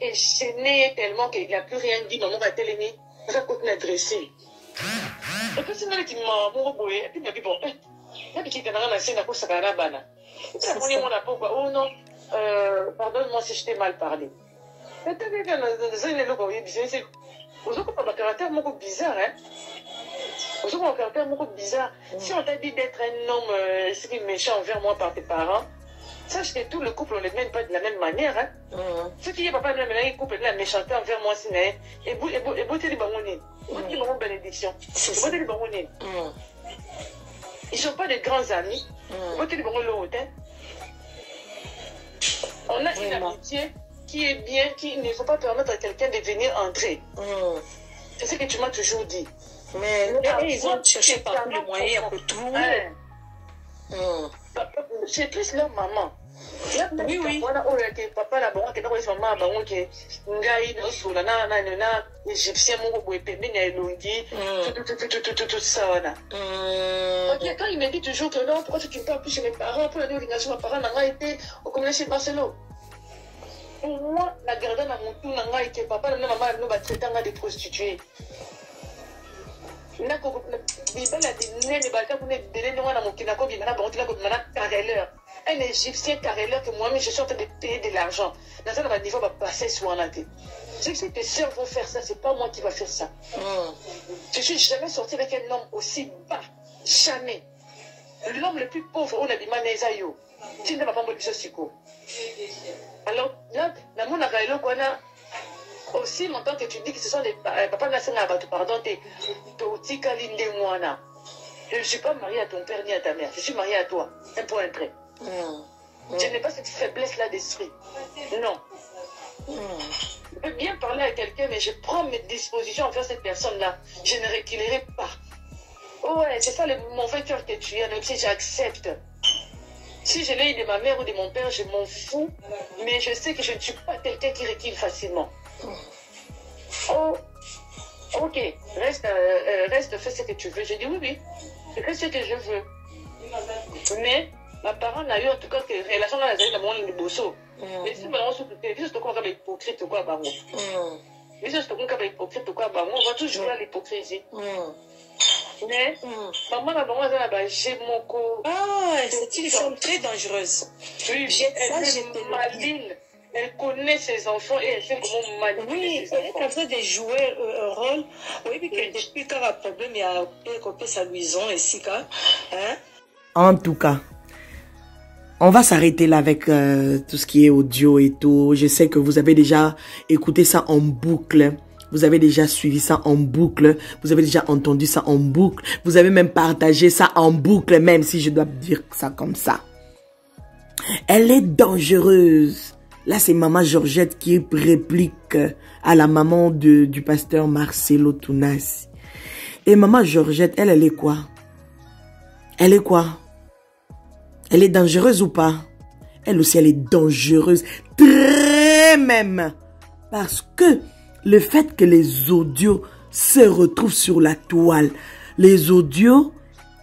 Et gêné tellement qu'il n'a plus rien dit, maman va télé, il va continuer à dresser. Et puis, c'est là qu'il m'a dit, et puis il m'a dit, bon, et puis il était dans la scène à cause de la bana. Et puis, oh non, pardonne-moi si je t'ai mal parlé. Et puis, il y a des vous avez un caractère bizarre, hein? Vous avez un caractère bizarre. Si on t'a dit d'être un homme méchant envers moi par tes parents, sache que tout le couple, on ne les mène pas de la même manière. Hein? Ce qui est papa, il couple de la méchanceté envers moi, c'est et beauté des baronniers. Beauté des baronniers, bénédiction. Beauté des baronniers. Ils ne sont pas des grands amis. Beauté des baronniers, l'hôtel. On a une amitié qui est bien, qui ne faut pas permettre à quelqu'un de venir entrer. C'est ce que tu m'as toujours dit. Mais ils ont cherché partout le moyen pour tout. C'est plus leur maman. Oui, oui. Papa la banque, maman la banque, ngai no sula na égyptien mon boy pembe na elongi, tout ça là. Quand il me dit toujours que non, pourquoi tu ne parles plus chez mes parents, pour la nourriture mes parents n'ont été au commerce chez Barcelone. Pour moi, la garde à mon tour n'a été papa, la maman nous va traiter de prostituées. Un Égyptien carreleur que moi-même je suis en train de payer de l'argent. Dans un niveau va passer sur un athée. C'est que tes soeurs vont faire ça, c'est pas moi qui va faire ça. Je suis jamais sorti avec un homme aussi bas. Jamais. L'homme le plus pauvre, on a dit Manézayo. Tu ne vas pas me dire ce alors, là, la monde a réalisé qu'on a aussi, maintenant que tu dis que ce sont les papas nationaux, pardon, je ne suis pas mariée à ton père ni à ta mère, je suis mariée à toi. Un point, un trait. Je n'ai pas cette faiblesse-là d'esprit. Non. Je peux bien parler à quelqu'un, mais je prends mes dispositions envers cette personne-là. Je ne reculerai pas. Oh ouais, c'est ça le mauvais cœur que tu as, donc si j'accepte. Si je l'ai eu de ma mère ou de mon père, je m'en fous, mais je sais que je ne suis pas quelqu'un qui recule facilement. Oh, ok, reste, fais ce que tu veux. Je dis oui, oui, je fais ce que je veux. Mais ma parole n'a eu en tout cas que relation dans la monde de Bosso. Mais si maintenant on se peut juste qu'on va hypocrite ou quoi, bah on. Juste qu'on va hypocrite ou quoi, bah on va toujours jouer à l'hypocrisie. Mais maman la maman j'ai mon co. Ah, c'est une femme très dangereuse. Oui, elle est maline. Elle connaît ses enfants et elle sait comment manipuler. Oui, elle est en train de jouer un rôle. Oui, puis que depuis qu'il y a un problème, il y a un peu sa luison ici. En tout cas, on va s'arrêter là avec tout ce qui est audio et tout. Je sais que vous avez déjà écouté ça en boucle. Vous avez déjà suivi ça en boucle. Vous avez déjà entendu ça en boucle. Vous avez même partagé ça en boucle, même si je dois dire ça comme ça. Elle est dangereuse. Là, c'est maman Georgette qui réplique à la maman du pasteur Marcelo Tounassi. Et maman Georgette, elle est quoi? Elle est quoi? Elle est dangereuse ou pas? Elle aussi, elle est dangereuse. Très même. Parce que le fait que les audios se retrouvent sur la toile, les audios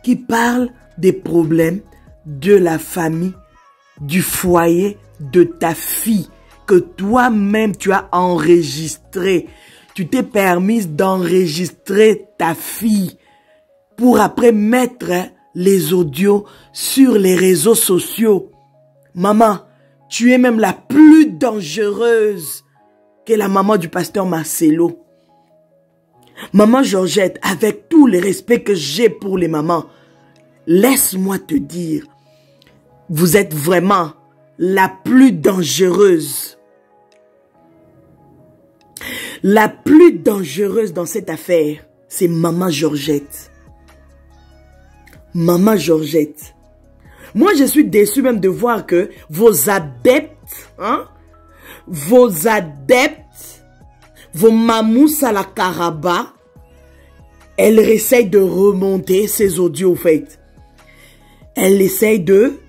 qui parlent des problèmes de la famille, du foyer, de ta fille, que toi-même tu as enregistré. Tu t'es permise d'enregistrer ta fille pour après mettre les audios sur les réseaux sociaux. Maman, tu es même la plus dangereuse que la maman du pasteur Marcelo. Maman Georgette, avec tout le respect que j'ai pour les mamans, laisse-moi te dire, vous êtes vraiment la plus dangereuse. La plus dangereuse dans cette affaire, c'est maman Georgette. Maman Georgette. Moi, je suis déçue même de voir que vos adeptes, vos mamous à la Karaba, elles essayent de remonter ces audios, au fait. Elles essayent de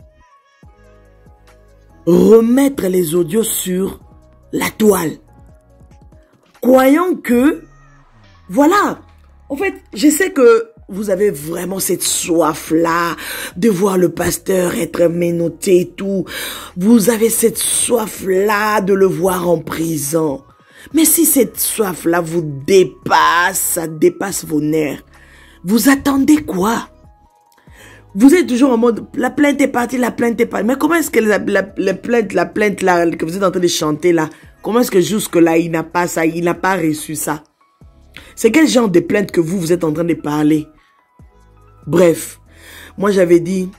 remettre les audios sur la toile. Croyant que, voilà, en fait, je sais que vous avez vraiment cette soif-là de voir le pasteur être menotté et tout. Vous avez cette soif-là de le voir en prison. Mais si cette soif-là vous dépasse, ça dépasse vos nerfs, vous attendez quoi? Vous êtes toujours en mode, la plainte est partie, la plainte est partie. Mais comment est-ce que la plainte là, que vous êtes en train de chanter là, comment est-ce que jusque-là, il n'a pas ça, il n'a pas reçu ça? C'est quel genre de plainte que vous êtes en train de parler? Bref, moi j'avais dit,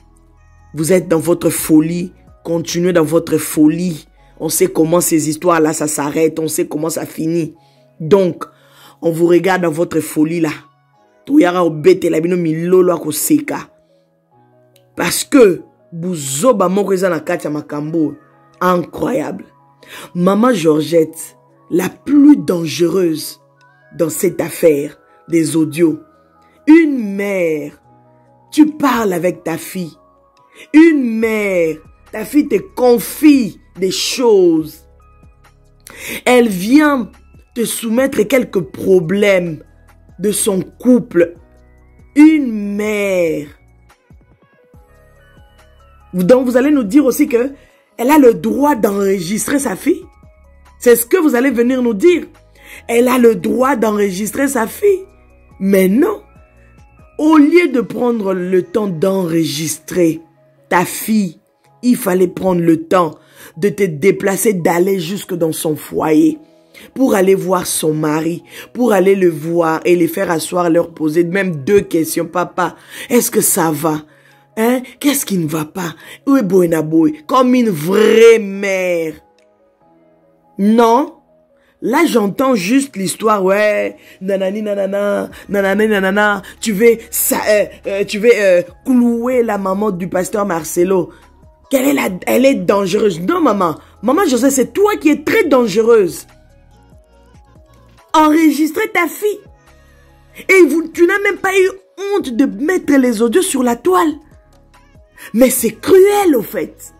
vous êtes dans votre folie, continuez dans votre folie. On sait comment ces histoires-là, ça s'arrête, on sait comment ça finit. Donc, on vous regarde dans votre folie là. Parce que, incroyable. Maman Georgette, la plus dangereuse dans cette affaire des audios. Une mère, tu parles avec ta fille. Une mère, ta fille te confie des choses. Elle vient te soumettre quelques problèmes de son couple. Une mère. Donc vous allez nous dire aussi que elle a le droit d'enregistrer sa fille. C'est ce que vous allez venir nous dire. Elle a le droit d'enregistrer sa fille. Mais non. Au lieu de prendre le temps d'enregistrer ta fille, il fallait prendre le temps de te déplacer, d'aller jusque dans son foyer pour aller voir son mari, pour aller le voir et les faire asseoir, leur poser même 2 questions. Papa, est-ce que ça va? Hein? Qu'est-ce qui ne va pas? Où est Boenaboy? Comme une vraie mère. Non. Là, j'entends juste l'histoire, ouais, nanani nanana, nanani nanana, tu veux clouer la maman du pasteur Marcelo. Elle est dangereuse. Non, maman. Maman José, c'est toi qui es très dangereuse. Enregistrer ta fille. Et tu n'as même pas eu honte de mettre les audios sur la toile. Mais c'est cruel, au fait.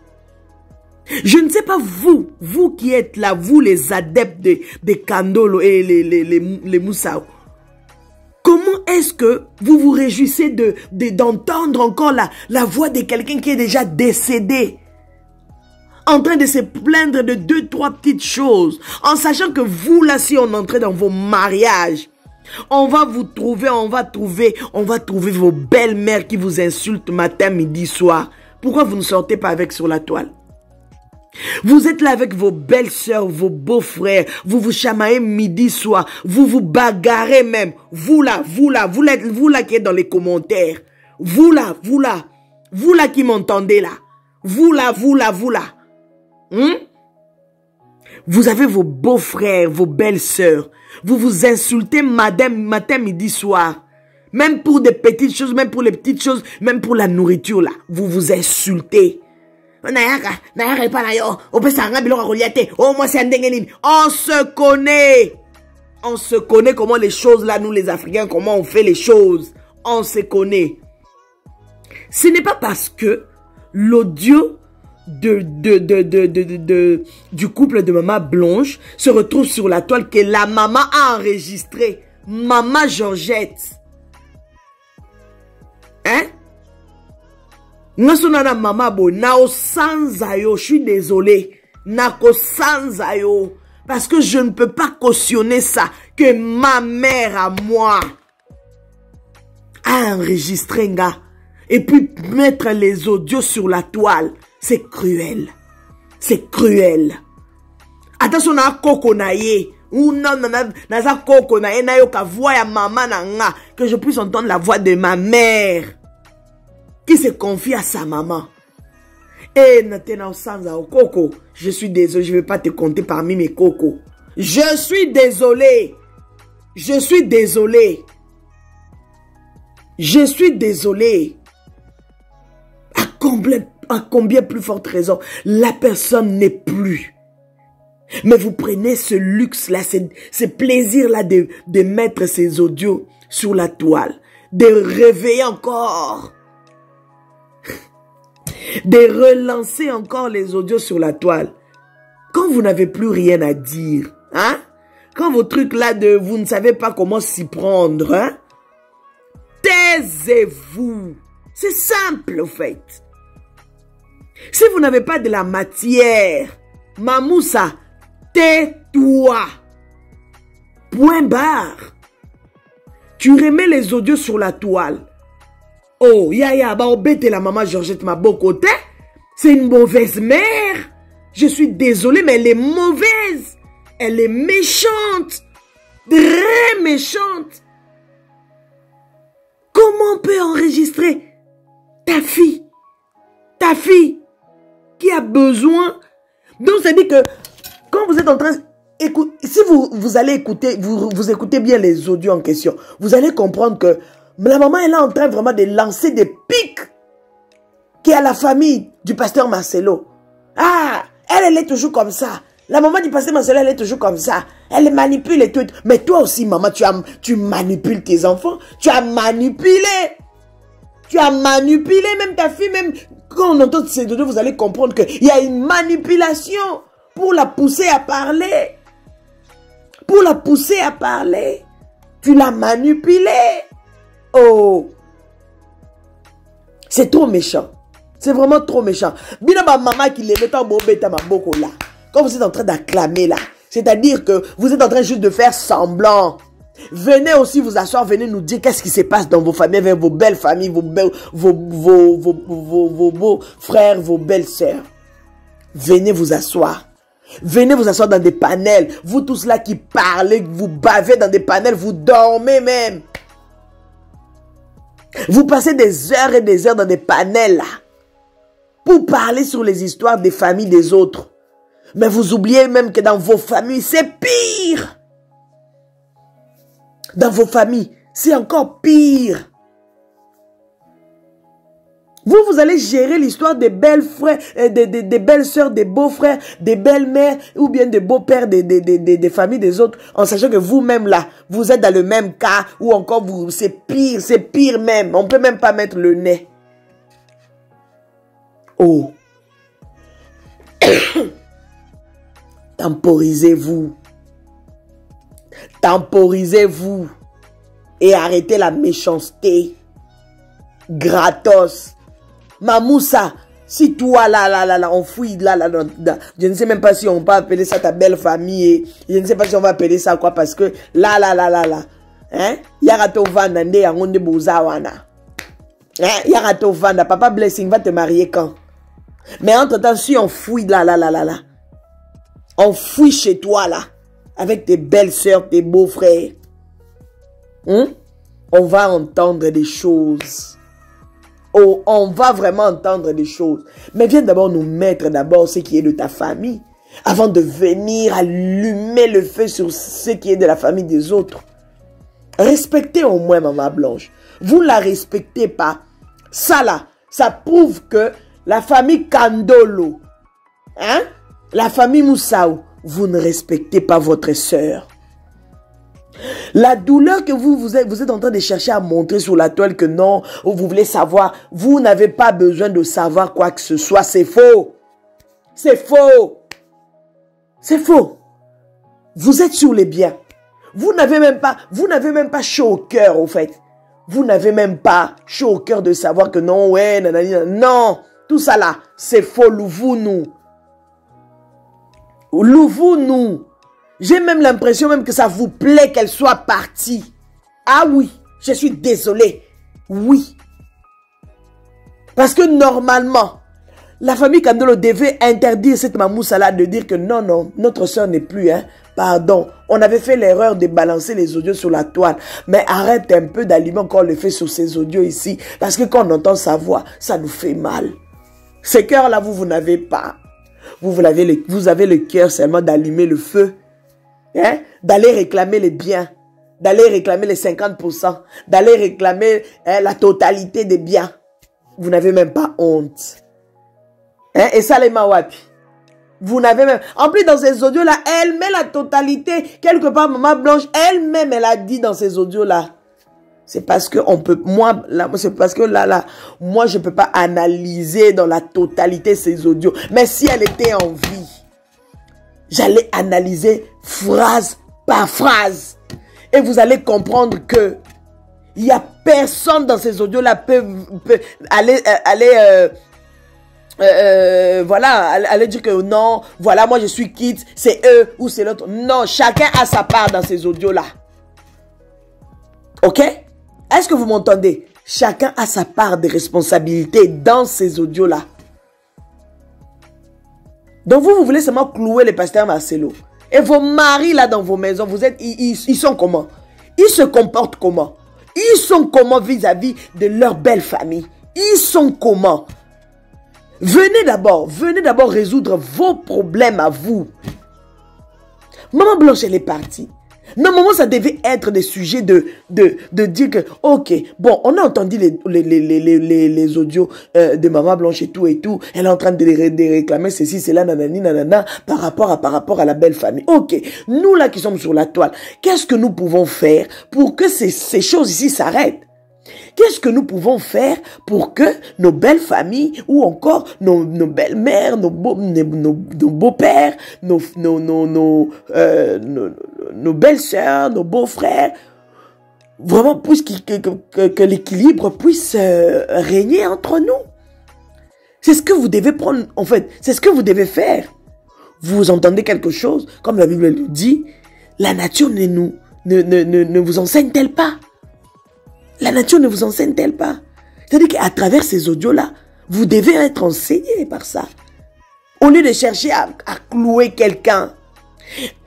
Je ne sais pas vous qui êtes là, vous les adeptes des Kandolo et les Moussao. Comment est-ce que vous vous réjouissez d'entendre encore la voix de quelqu'un qui est déjà décédé? En train de se plaindre de 2-3 petites choses. En sachant que vous là, si on entrait dans vos mariages, on va vous trouver, on va trouver vos belles-mères qui vous insultent matin, midi, soir. Pourquoi vous ne sortez pas avec sur la toile? Vous êtes là avec vos belles-sœurs, vos beaux-frères, vous vous chamaillez midi, soir, vous vous bagarrez même. Vous là qui êtes dans les commentaires. Vous là qui m'entendez là. Vous là. Vous avez vos beaux-frères, vos belles-sœurs. Vous vous insultez matin, midi, soir. Même pour des petites choses, même pour les petites choses, même pour la nourriture là. Vous vous insultez. On se connaît. On se connaît comment les choses là, nous les Africains, comment on fait les choses. On se connaît. Ce n'est pas parce que l'audio du couple de Maman Blanche se retrouve sur la toile que la maman a enregistré. Maman Georgette. Hein? Nasonana Maman Bo, Nao Sanzayo, je suis désolé. Nako Sanzayo. Parce que je ne peux pas cautionner ça. Que ma mère à moi a enregistré un gars. Et puis mettre les audios sur la toile. C'est cruel. C'est cruel. Attention na koko na ye. Ou non, na koko na ye na yo ka voix ya maman na nga. Que je puisse entendre la voix de ma mère. Qui se confie à sa maman. Et Natena Osanza au coco. Je suis désolé, je ne vais pas te compter parmi mes cocos. Je suis désolé. Je suis désolé. Je suis désolé. À combien plus forte raison, la personne n'est plus. Mais vous prenez ce luxe-là, ce plaisir-là de mettre ces audios sur la toile. De réveiller encore. De relancer encore les audios sur la toile. Quand vous n'avez plus rien à dire, hein? Quand vos trucs là vous ne savez pas comment s'y prendre, hein? Taisez-vous. C'est simple, au fait. Si vous n'avez pas de la matière, Mamoussa, tais-toi. Point barre. Tu remets les audios sur la toile. Oh, Yaya, bah, obète la maman Georgette Maboko, c'est une mauvaise mère. Je suis désolée, mais elle est mauvaise. Elle est méchante. Très méchante. Comment on peut enregistrer ta fille qui a besoin? Donc, ça dit que quand vous êtes en train... Si vous allez écouter, vous écoutez bien les audios en question, vous allez comprendre que la maman elle est en train vraiment de lancer des pics qui est à la famille du pasteur Marcelo. Ah, elle est toujours comme ça. La maman du pasteur Marcelo, elle est toujours comme ça. Elle manipule et tout. Mais toi aussi, maman, tu manipules tes enfants. Tu as manipulé. Tu as manipulé même ta fille. Même quand on entend ces deux, vous allez comprendre qu'il y a une manipulation pour la pousser à parler. Pour la pousser à parler. Tu l'as manipulée. Oh. C'est trop méchant. C'est vraiment trop méchant. Bina ma maman qui les met en bobeta ma boko là. Quand vous êtes en train d'acclamer là. C'est-à-dire que vous êtes en train juste de faire semblant. Venez aussi vous asseoir, venez nous dire qu'est-ce qui se passe dans vos familles, avec vos belles familles, vos beaux frères, vos belles sœurs. Venez vous asseoir. Venez vous asseoir dans des panels. Vous tous là qui parlez, vous bavez dans des panels, vous dormez même. Vous passez des heures et des heures dans des panels là. Pour parler sur les histoires des familles des autres. Mais vous oubliez même que dans vos familles, c'est pire. Dans vos familles, c'est encore pire. Vous allez gérer l'histoire des belles frères, des belles sœurs, des beaux frères, des belles mères, ou bien des beaux pères des familles des autres, en sachant que vous-même là, vous êtes dans le même cas, ou encore c'est pire même. On ne peut même pas mettre le nez. Oh. Temporisez-vous. Temporisez-vous. Et arrêtez la méchanceté. Gratos. Mamoussa, si toi là, on fouille là, je ne sais même pas si on peut appeler ça ta belle famille. Je ne sais pas si on va appeler ça quoi, parce que là. Hein? Yarato Vanda, nde yangonde bozawana. Hein? Yarato Vanda, papa Blessing va te marier quand? Mais entre-temps, si on fouille là, on fouille chez toi là, avec tes belles sœurs, tes beaux frères, on va entendre des choses. Oh, on va vraiment entendre des choses. Mais viens d'abord nous mettre d'abord ce qui est de ta famille, avant de venir allumer le feu sur ce qui est de la famille des autres. Respectez au moins Maman Blanche. Vous ne la respectez pas. Ça là, ça prouve que la famille Kandolo, hein, la famille Moussaou, vous ne respectez pas votre sœur. La douleur que vous êtes en train de chercher à montrer sur la toile que non, vous voulez savoir, vous n'avez pas besoin de savoir quoi que ce soit, c'est faux. C'est faux. C'est faux. Vous êtes sur les biens. Vous n'avez même pas chaud au cœur, au fait. Vous n'avez même pas chaud au cœur de savoir que non, ouais, nanana, non. Tout ça là, c'est faux, louvez-nous. Louvez-nous. J'ai même l'impression même que ça vous plaît qu'elle soit partie. Ah oui, je suis désolée. Oui. Parce que normalement, la famille Kandolo devait interdire cette mamoussa là de dire que non, notre soeur n'est plus, hein. Pardon, on avait fait l'erreur de balancer les audios sur la toile. Mais arrête un peu d'allumer encore le fait sur ces audios ici. Parce que quand on entend sa voix, ça nous fait mal. Ce cœur-là, vous n'avez pas. Vous avez le cœur seulement d'allumer le feu. Hein? D'aller réclamer les biens. D'aller réclamer les 50%. D'aller réclamer la totalité des biens. Vous n'avez même pas honte. Hein? Et ça, les mawapi. Vous n'avez même... En plus, dans ces audios-là, elle met la totalité. Quelque part, Maman Blanche, elle-même, elle a dit dans ces audios-là. C'est parce que on peut... Moi, c'est parce que moi, je ne peux pas analyser dans la totalité ces audios. Mais si elle était en vie, j'allais analyser phrase par phrase. Et vous allez comprendre que il y a Personne dans ces audios-là peut aller voilà, aller dire que non, voilà, moi je suis quitte, c'est eux ou c'est l'autre. Non, chacun a sa part dans ces audios-là. Ok? Est-ce que vous m'entendez? Chacun a sa part de responsabilité dans ces audios-là. Donc vous voulez seulement clouer le pasteur Marcelo. Et vos maris là dans vos maisons, vous êtes, ils sont comment? Ils se comportent comment? Ils sont comment vis-à-vis de leur belle famille? Ils sont comment? Venez d'abord résoudre vos problèmes à vous. Maman Blanche, elle est partie. Normalement, ça devait être des sujets de dire que, ok, bon, on a entendu les audios de Maman Blanche et tout. Elle est en train de réclamer ceci, cela, nanani, nanana, par rapport à la belle famille. Ok, nous là qui sommes sur la toile, qu'est-ce que nous pouvons faire pour que ces choses ici s'arrêtent? Qu'est-ce que nous pouvons faire pour que nos belles familles ou encore nos belles-mères, nos beaux-pères, nos belles-sœurs, nos beaux-frères, vraiment puissent que l'équilibre puisse régner entre nous? C'est ce que vous devez prendre, en fait, c'est ce que vous devez faire. Vous entendez quelque chose, comme la Bible le dit, la nature ne vous enseigne-t-elle pas? La nature ne vous enseigne-t-elle pas? C'est-à-dire qu'à travers ces audios-là, vous devez être enseigné par ça. Au lieu de chercher à clouer quelqu'un,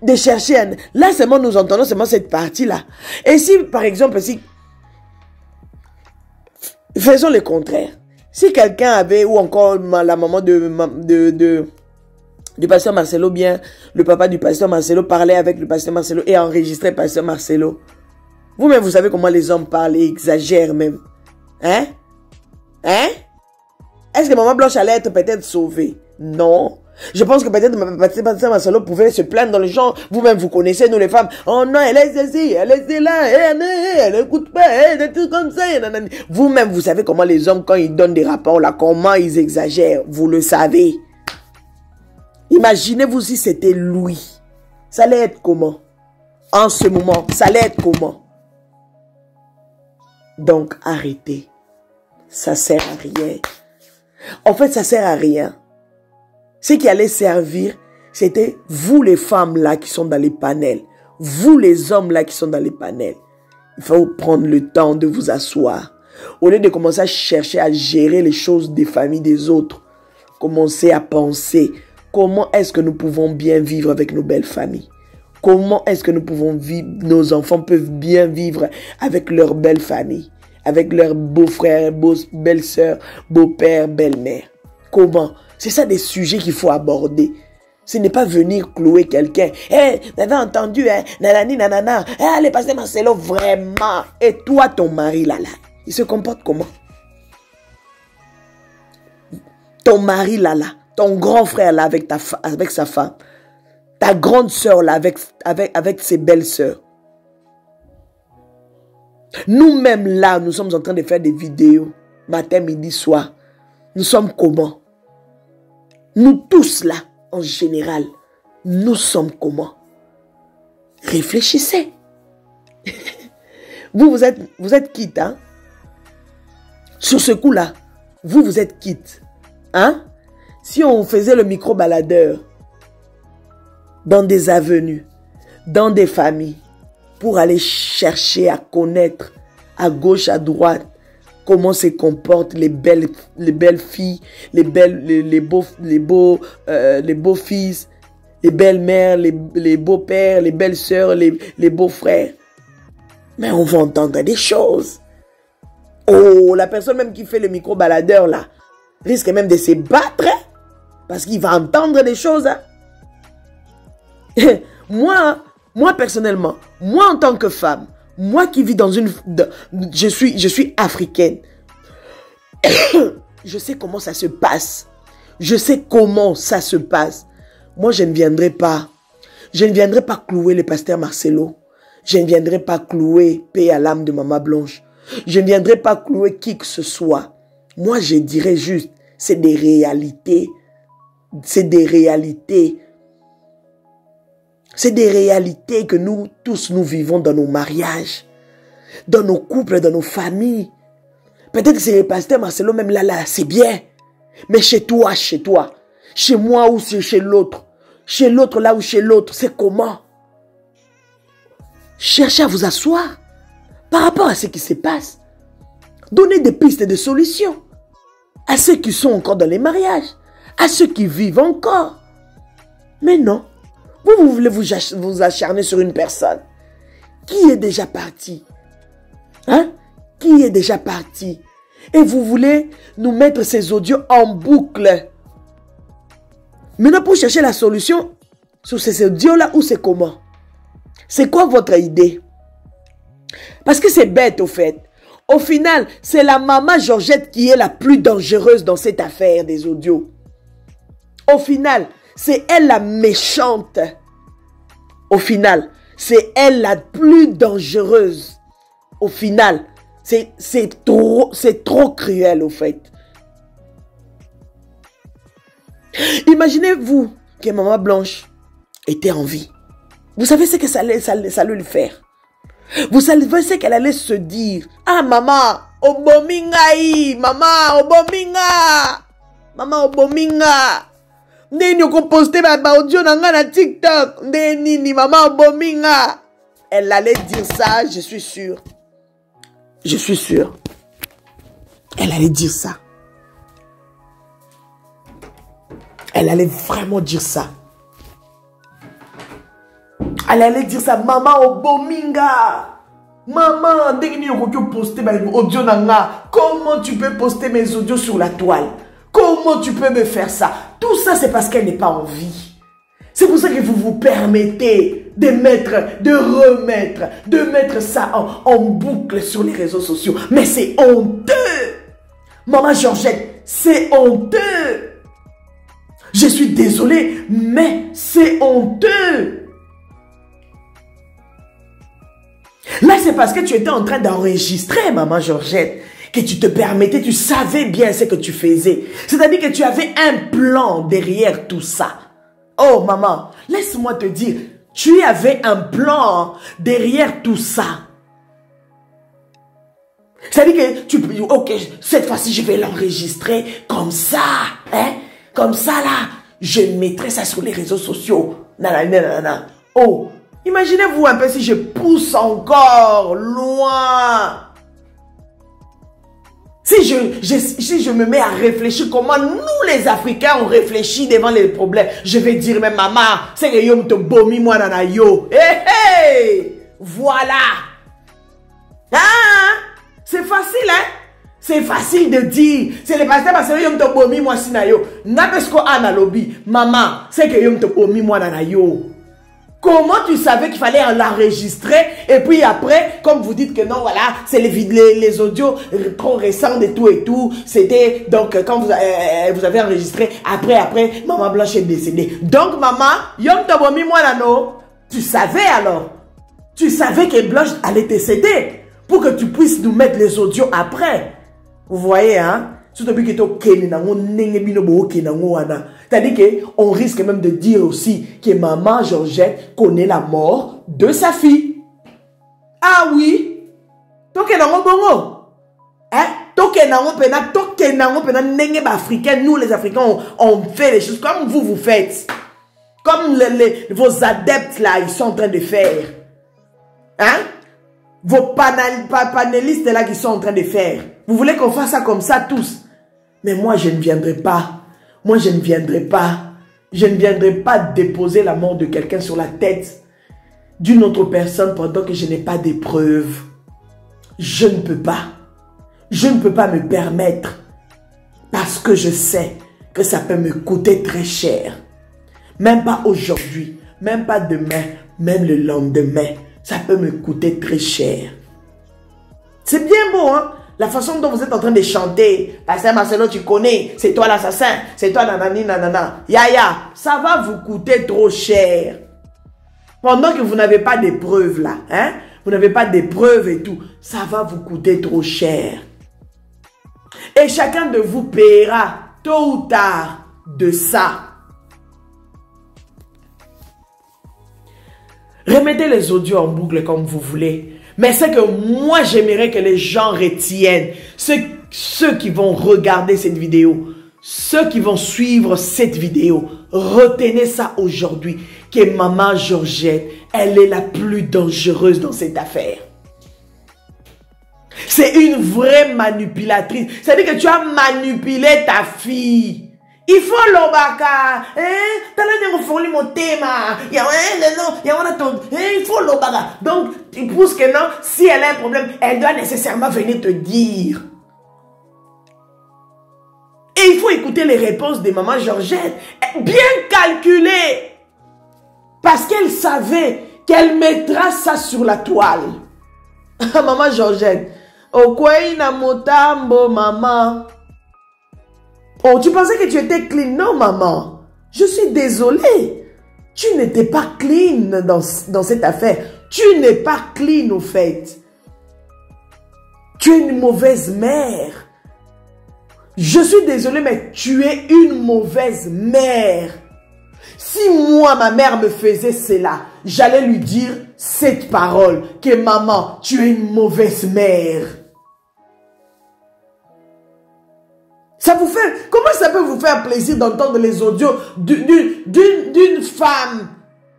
de chercher à... Là, seulement nous entendons seulement cette partie-là. Et si, par exemple, faisons le contraire. Si quelqu'un avait, ou encore la maman du pasteur Marcelo, bien, le papa du pasteur Marcelo parlait avec le pasteur Marcelo et enregistrait le pasteur Marcelo. Vous-même, vous savez comment les hommes parlent et exagèrent même. Hein? Hein? Est-ce que Maman Blanche allait être peut-être sauvée? Non. Je pense que peut-être Pasteur Marcelo pouvait se plaindre dans le genre. Vous-même, vous connaissez, nous les femmes. Oh non, elle est ici, elle est là, elle écoute pas, des trucs comme ça. Vous-même, vous savez comment les hommes, quand ils donnent des rapports là, comment ils exagèrent. Vous le savez. Imaginez-vous si c'était Louis. Ça allait être comment? En ce moment, ça allait être comment? Donc, arrêtez. Ça sert à rien. En fait, ça sert à rien. Ce qui allait servir, c'était vous les femmes là qui sont dans les panels. Vous les hommes là qui sont dans les panels. Il faut prendre le temps de vous asseoir. Au lieu de commencer à chercher à gérer les choses des familles des autres, commencez à penser comment est-ce que nous pouvons bien vivre avec nos belles familles. Comment est-ce que nous pouvons vivre, nos enfants peuvent bien vivre avec leur belle famille, avec leurs beaux-frères, belles-sœurs, beaux-pères, belles-mères. Comment? C'est ça des sujets qu'il faut aborder. Ce n'est pas venir clouer quelqu'un. Hey, vous avez entendu, hein? Nanani, nanana. Allez, passer Marcelo, vraiment. Et toi, ton mari, là, il se comporte comment? Ton mari, là, ton grand frère, là, avec sa femme. Ta grande sœur, là, avec ses belles-sœurs. Nous-mêmes, là, nous sommes en train de faire des vidéos. Matin, midi, soir. Nous sommes comment? Nous tous, là, en général, nous sommes comment? Réfléchissez. Vous êtes quitte, hein? Sur ce coup-là, vous êtes quitte. Hein? Si on faisait le micro-baladeur, dans des avenues, dans des familles, pour aller chercher à connaître à gauche, à droite, comment se comportent les belles filles, les beaux fils, les belles-mères, les beaux-pères, les belles-sœurs, les beaux-frères. Mais on va entendre des choses. Oh, la personne même qui fait le micro-baladeur là, risque même de se battre, hein, parce qu'il va entendre des choses, hein. Moi personnellement, moi en tant que femme, moi qui vis dans je suis africaine. Je sais comment ça se passe. Je sais comment ça se passe. Moi, je ne viendrai pas clouer le pasteur Marcelo. Je ne viendrai pas clouer paix à l'âme de Maman Blanche. Je ne viendrai pas clouer qui que ce soit. Moi, je dirais juste, c'est des réalités. C'est des réalités. C'est des réalités que nous tous, nous vivons dans nos mariages. dans nos couples, dans nos familles. Peut-être que c'est le pasteur Marcelo même là, c'est bien. Mais chez toi, chez moi ou chez l'autre là ou chez l'autre, c'est comment? Cherchez à vous asseoir par rapport à ce qui se passe. Donnez des pistes de solutions à ceux qui sont encore dans les mariages, à ceux qui vivent encore. Mais non, vous voulez vous acharner sur une personne qui est déjà partie. Hein? Qui est déjà partie. Et vous voulez nous mettre ces audios en boucle. Maintenant, pour chercher la solution sur ces audios-là, ou c'est comment? C'est quoi votre idée? Parce que c'est bête au fait. Au final, c'est la maman Georgette qui est la plus dangereuse dans cette affaire des audios. Au final, c'est elle la méchante. Au final, c'est elle la plus dangereuse. Au final, c'est trop cruel au fait. Imaginez-vous que Maman Blanche était en vie. Vous savez ce que ça allait lui faire. Vous savez ce qu'elle allait se dire. Ah maman, obominga, maman, obominga. Maman, obominga. Ndeni oko poster ba audio na TikTok. Ndeni maman obominga. Elle allait dire ça, je suis sûre. Je suis sûre. Elle allait dire ça. Elle allait vraiment dire ça. Elle allait dire ça. Maman obominga. Maman, ndeni oko poster ba audio na. Comment tu peux poster mes audios sur la toile? Comment tu peux me faire ça? Tout ça, c'est parce qu'elle n'est pas en vie. C'est pour ça que vous vous permettez de mettre ça en boucle sur les réseaux sociaux. Mais c'est honteux. Maman Georgette, c'est honteux. Je suis désolée, mais c'est honteux. Là, c'est parce que tu étais en train d'enregistrer, Maman Georgette, que tu te permettais, tu savais bien ce que tu faisais. C'est-à-dire que tu avais un plan derrière tout ça. Oh maman, laisse-moi te dire, tu avais un plan derrière tout ça. C'est-à-dire que ok, cette fois-ci je vais l'enregistrer comme ça. Hein? Comme ça là, je mettrai ça sur les réseaux sociaux. Nanana. Oh, imaginez-vous un peu si je pousse encore loin. Si je me mets à réfléchir comment nous les Africains on réfléchit devant les problèmes, je vais dire mais maman, c'est que yo te bomi moi nana yo. Hey, voilà. Ah, c'est facile hein. C'est facile de dire. C'est le pasteur parce que yo te bomi moi sina yo. Na pesko ana lobby. Maman, c'est que yo te bomi moi nana yo. Comment tu savais qu'il fallait l'enregistrer et puis après, comme vous dites que non, voilà, c'est les audios trop récents et tout. C'était donc quand vous avez enregistré, après, Maman Blanche est décédée. Donc maman, yom tobomi moi nano, tu savais alors. Tu savais que Blanche allait décéder pour que tu puisses nous mettre les audios après. Vous voyez, hein? C'est-à-dire qu'on risque même de dire aussi que Maman Georgette connaît la mort de sa fille. Ah oui? Toke nango bongo. Hein? Toke nango pena nenge africain. Nous les Africains, on fait les choses comme vous faites. Comme vos adeptes là, ils sont en train de faire. Hein? Vos panélistes là qui sont en train de faire. Vous voulez qu'on fasse ça comme ça tous? Mais moi, je ne viendrai pas. Moi, je ne viendrai pas. Je ne viendrai pas déposer la mort de quelqu'un sur la tête d'une autre personne pendant que je n'ai pas de preuves. Je ne peux pas. Je ne peux pas me permettre. Parce que je sais que ça peut me coûter très cher. Même pas aujourd'hui. Même pas demain. Même le lendemain. Ça peut me coûter très cher. C'est bien beau, hein? La façon dont vous êtes en train de chanter, Pasteur Marcelo, tu connais, c'est toi l'assassin, c'est toi nanani nanana. Yaya, ça va vous coûter trop cher. Pendant que vous n'avez pas de preuves là, hein, vous n'avez pas de preuves et tout, ça va vous coûter trop cher. Et chacun de vous paiera tôt ou tard de ça. Remettez les audios en boucle comme vous voulez. Mais c'est que moi, j'aimerais que les gens retiennent, ceux qui vont regarder cette vidéo, ceux qui vont suivre cette vidéo, retenez ça aujourd'hui, que maman Georgette, elle est la plus dangereuse dans cette affaire. C'est une vraie manipulatrice. C'est-à-dire que tu as manipulé ta fille. Il faut l'obaka. Il faut l'obaka. Donc, il pousse que non, si elle a un problème, elle doit nécessairement venir te dire. Et il faut écouter les réponses de maman Georgette. Bien calculées. Parce qu'elle savait qu'elle mettra ça sur la toile. Maman Georgette. Okwei na motambo, maman. Oh, tu pensais que tu étais clean? Non, maman. Je suis désolée. Tu n'étais pas clean dans cette affaire. Tu n'es pas clean, au fait. Tu es une mauvaise mère. Je suis désolée, mais tu es une mauvaise mère. Si moi, ma mère me faisait cela, j'allais lui dire cette parole, que maman, tu es une mauvaise mère. Ça vous fait, comment ça peut vous faire plaisir d'entendre les audios d'une femme,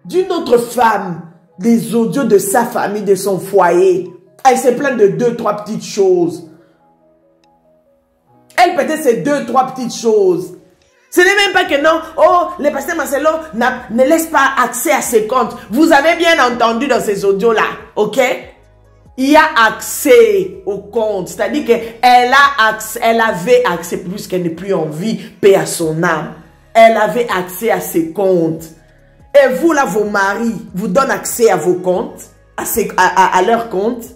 d'une autre femme, des audios de sa famille, de son foyer. Elle se plaint de 2-3 petites choses. Elle peut-être c'est 2-3 petites choses. Ce n'est même pas que non, oh, le pasteur Marcelo ne laisse pas accès à ses comptes. Vous avez bien entendu dans ces audios-là, ok? Il y a accès au compte. C'est-à-dire qu'elle avait accès, puisqu'elle n'est plus en vie, paix à son âme. Elle avait accès à ses comptes. Et vous, là, vos maris vous donnent accès à vos comptes, à leurs comptes.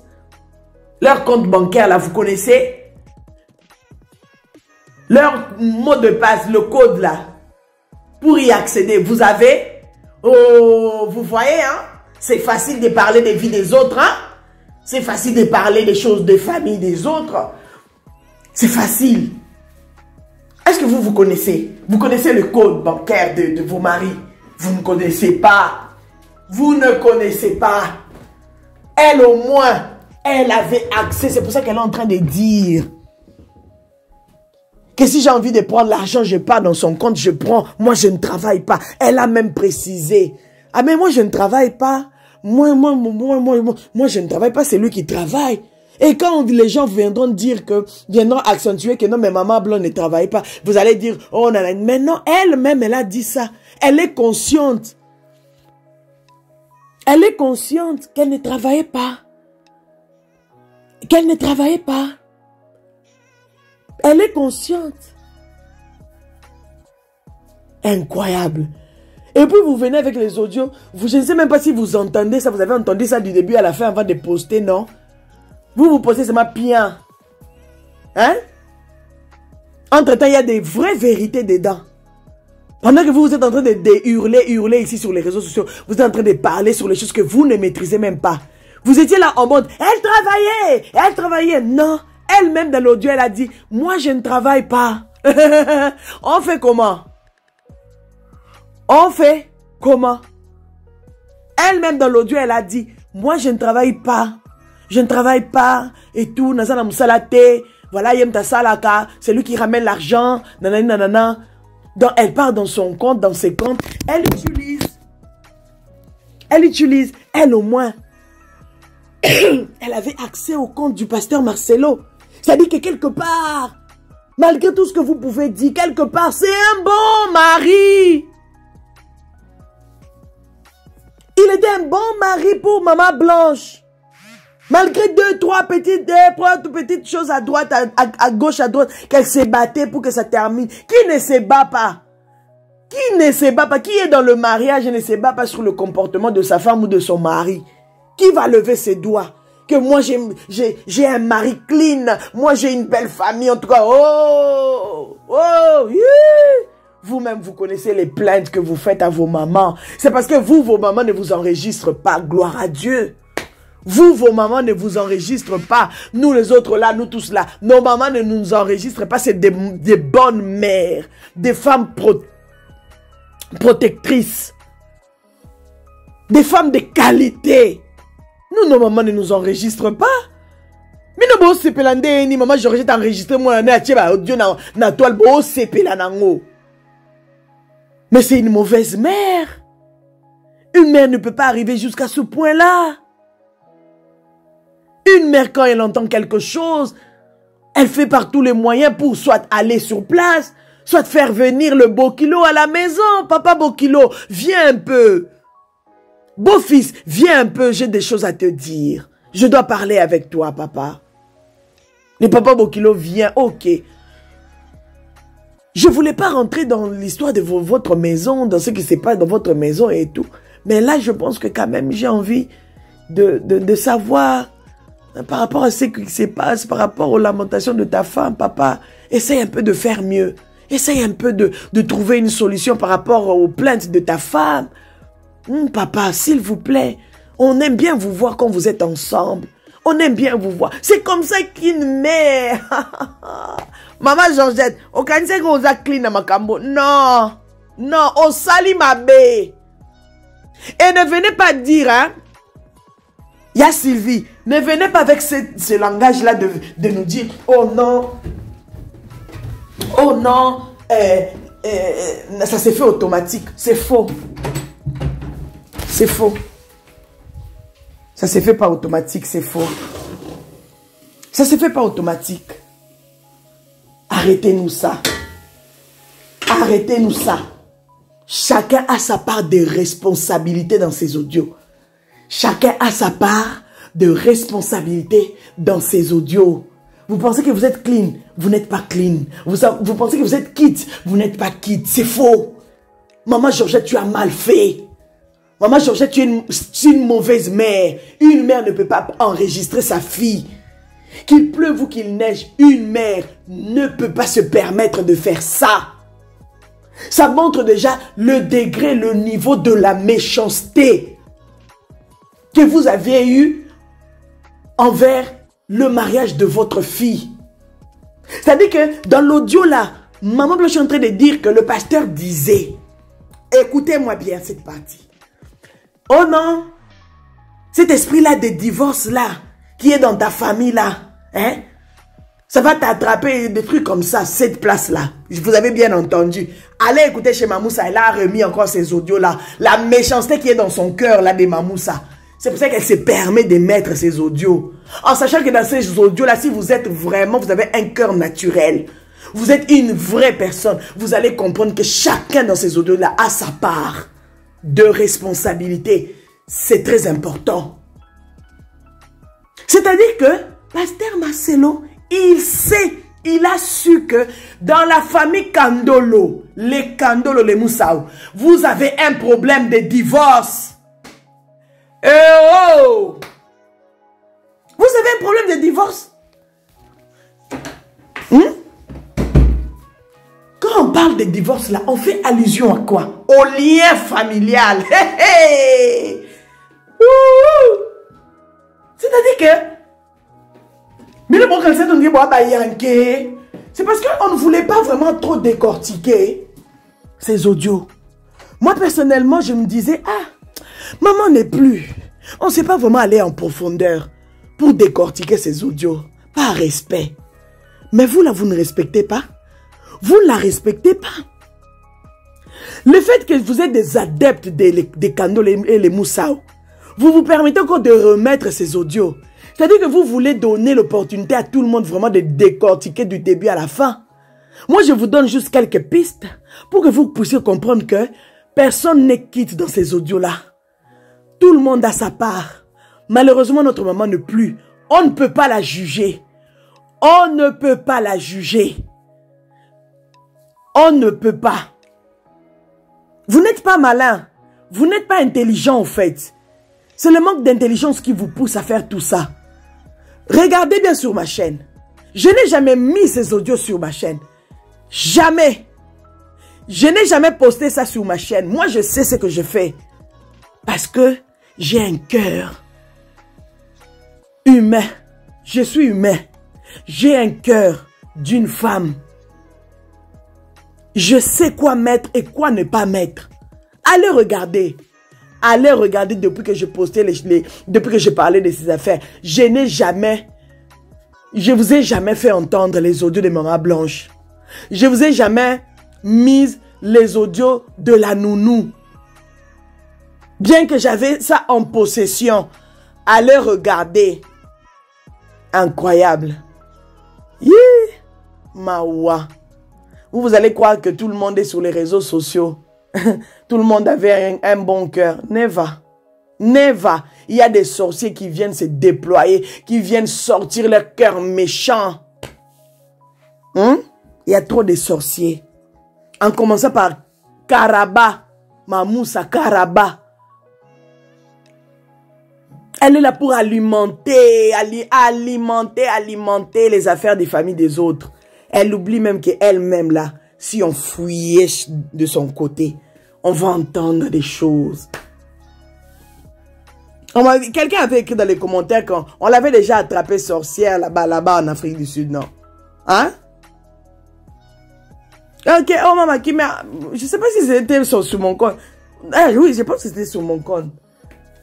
Leur compte bancaire, là, vous connaissez? Leur mot de passe, le code, là, pour y accéder, vous avez? Oh, vous voyez, hein? C'est facile de parler des vies des autres, hein? C'est facile de parler des choses de famille des autres. C'est facile. Est-ce que vous connaissez? Vous connaissez le code bancaire de vos maris? Vous ne connaissez pas. Vous ne connaissez pas. Elle, au moins, elle avait accès. C'est pour ça qu'elle est en train de dire que si j'ai envie de prendre l'argent, je pars dans son compte, je prends. Moi, je ne travaille pas. Elle a même précisé. Ah, mais moi, je ne travaille pas. Moi, je ne travaille pas, c'est lui qui travaille. Et quand les gens viendront accentuer que non, mais maman blanc ne travaille pas, vous allez dire, oh, mais non, elle-même, elle a dit ça. Elle est consciente. Elle est consciente qu'elle ne travaillait pas. Qu'elle ne travaillait pas. Elle est consciente. Incroyable. Et puis vous venez avec les audios. Je ne sais même pas si vous entendez ça. Vous avez entendu ça du début à la fin avant de poster, non? Vous postez seulement bien. Hein? Entre-temps, il y a des vraies vérités dedans. Pendant que vous êtes en train de hurler ici sur les réseaux sociaux, vous êtes en train de parler sur les choses que vous ne maîtrisez même pas. Vous étiez là en mode, elle travaillait. Non, elle-même dans l'audio, elle a dit, moi je ne travaille pas. On fait comment? On fait comment? Elle-même dans l'audio, elle a dit, moi je ne travaille pas. Je ne travaille pas et tout. Nazana musalate. Voilà, yemta salaka. C'est lui qui ramène l'argent. Nanana. Donc, elle part dans son compte, dans ses comptes. Elle utilise. Elle au moins. Elle avait accès au compte du pasteur Marcelo. C'est-à-dire que quelque part, malgré tout ce que vous pouvez dire, quelque part, c'est un bon mari. Il était un bon mari pour maman Blanche. Malgré deux, trois petites choses à droite, à gauche, à droite, qu'elle s'est battue pour que ça termine. Qui ne se bat pas? Qui ne se bat pas? Qui est dans le mariage et ne se bat pas sur le comportement de sa femme ou de son mari? Qui va lever ses doigts? Que moi j'ai un mari clean, moi j'ai une belle famille, en tout cas, vous-même vous connaissez les plaintes que vous faites à vos mamans. C'est parce que vous, vos mamans ne vous enregistrent pas, gloire à Dieu. Vous, vos mamans ne vous enregistrent pas. Nous, les autres là, nous tous là, nos mamans ne nous enregistrent pas. C'est des bonnes mères, des femmes protectrices, des femmes de qualité. Nous, nos mamans ne nous enregistrent pas. Mais non, c'est pelande, ni maman, j'aurais enregistré moi, audio na toile, c'est pelanango. Mais c'est une mauvaise mère. Une mère ne peut pas arriver jusqu'à ce point-là. Une mère, quand elle entend quelque chose, elle fait par tous les moyens pour soit aller sur place, soit faire venir le Bokilo à la maison. Papa Bokilo, viens un peu. Beau-fils, viens un peu, j'ai des choses à te dire. Je dois parler avec toi, papa. Le papa Bokilo vient, ok. Je ne voulais pas rentrer dans l'histoire de votre maison, dans ce qui se passe dans votre maison et tout. Mais là, je pense que quand même, j'ai envie de savoir, par rapport à ce qui se passe, par rapport aux lamentations de ta femme, papa, essaye un peu de faire mieux. Essaye un peu de trouver une solution par rapport aux plaintes de ta femme. Papa, s'il vous plaît, on aime bien vous voir quand vous êtes ensemble. On aime bien vous voir. C'est comme ça qu'une mère... Maman Georgette, au Canada, on a clean à Makambo. Non, non, on salit ma bé. Et ne venez pas dire, hein, il y a Sylvie, ne venez pas avec ce langage-là de nous dire, oh non, ça s'est fait automatique. C'est faux. C'est faux. Ça se fait pas automatique, c'est faux. Ça se fait pas automatique. Arrêtez-nous ça. Arrêtez-nous ça. Chacun a sa part de responsabilité dans ses audios. Chacun a sa part de responsabilité dans ses audios. Vous pensez que vous êtes clean, vous n'êtes pas clean. Vous pensez que vous êtes quitte, vous n'êtes pas quitte. C'est faux. Maman Georgette, tu as mal fait. Maman Georgette, tu es une mauvaise mère. Une mère ne peut pas enregistrer sa fille. Qu'il pleuve ou qu'il neige, une mère ne peut pas se permettre de faire ça. Ça montre déjà le degré, le niveau de la méchanceté que vous avez eu envers le mariage de votre fille. C'est-à-dire que dans l'audio là, Maman Blanche est en train de dire que le pasteur disait, écoutez-moi bien cette partie. Oh non, cet esprit-là de divorce-là, qui est dans ta famille-là, hein, ça va t'attraper des trucs comme ça, cette place-là. Vous avez bien entendu. Allez écouter chez Mamoussa, elle a remis encore ces audios-là. La méchanceté qui est dans son cœur, là, de Mamoussa. C'est pour ça qu'elle se permet de mettre ces audios. En sachant que dans ces audios-là, si vous êtes vraiment, vous avez un cœur naturel, vous êtes une vraie personne, vous allez comprendre que chacun dans ces audios-là a sa part de responsabilité. C'est très important. C'est-à-dire que Pasteur Marcelo, il sait, il a su que dans la famille Kandolo, les Kandolo, les Moussaou, vous avez un problème de divorce. Eh oh! Vous avez un problème de divorce? Quand on parle de divorce là, on fait allusion à quoi? Au lien familial. C'est-à-dire que c'est parce qu'on ne voulait pas vraiment trop décortiquer ces audios. Moi, personnellement, je me disais, ah, maman n'est plus. On ne sait pas vraiment aller en profondeur pour décortiquer ces audios. Par respect. Mais vous, là, vous ne respectez pas. Vous ne la respectez pas. Le fait que vous êtes des adeptes des Kandolo et les Moussaou, vous vous permettez encore de remettre ces audios. C'est-à-dire que vous voulez donner l'opportunité à tout le monde vraiment de décortiquer du début à la fin. Moi, je vous donne juste quelques pistes pour que vous puissiez comprendre que personne n'est quitte dans ces audios-là. Tout le monde a sa part. Malheureusement, notre maman ne plus. On ne peut pas la juger. On ne peut pas la juger. On ne peut pas. Vous n'êtes pas malin. Vous n'êtes pas intelligent, en fait. C'est le manque d'intelligence qui vous pousse à faire tout ça. Regardez bien sur ma chaîne. Je n'ai jamais mis ces audios sur ma chaîne. Jamais. Je n'ai jamais posté ça sur ma chaîne. Moi, je sais ce que je fais. Parce que j'ai un cœur humain. Je suis humain. J'ai un cœur d'une femme. Je sais quoi mettre et quoi ne pas mettre. Allez regarder. Allez regarder depuis que je postais depuis que je parlais de ces affaires. Je vous ai jamais fait entendre les audios de Maman Blanche. Je vous ai jamais mis les audios de la nounou. Bien que j'avais ça en possession. Allez regarder. Incroyable. Yeah. Mawa. Vous allez croire que tout le monde est sur les réseaux sociaux. Tout le monde avait un bon cœur. Never. Never. Il y a des sorciers qui viennent se déployer, qui viennent sortir leur cœur méchant. Il y a trop de sorciers. En commençant par Karaba. Mamoussa Karaba. Elle est là pour alimenter les affaires des familles des autres. Elle oublie même qu'elle-même là, si on fouillait de son côté, on va entendre des choses. Quelqu'un avait écrit dans les commentaires qu'on l'avait déjà attrapé sorcière là-bas en Afrique du Sud, non? Hein? Ok, oh maman, je sais pas si c'était sur mon compte. Ah, oui, je pense que c'était sur mon compte.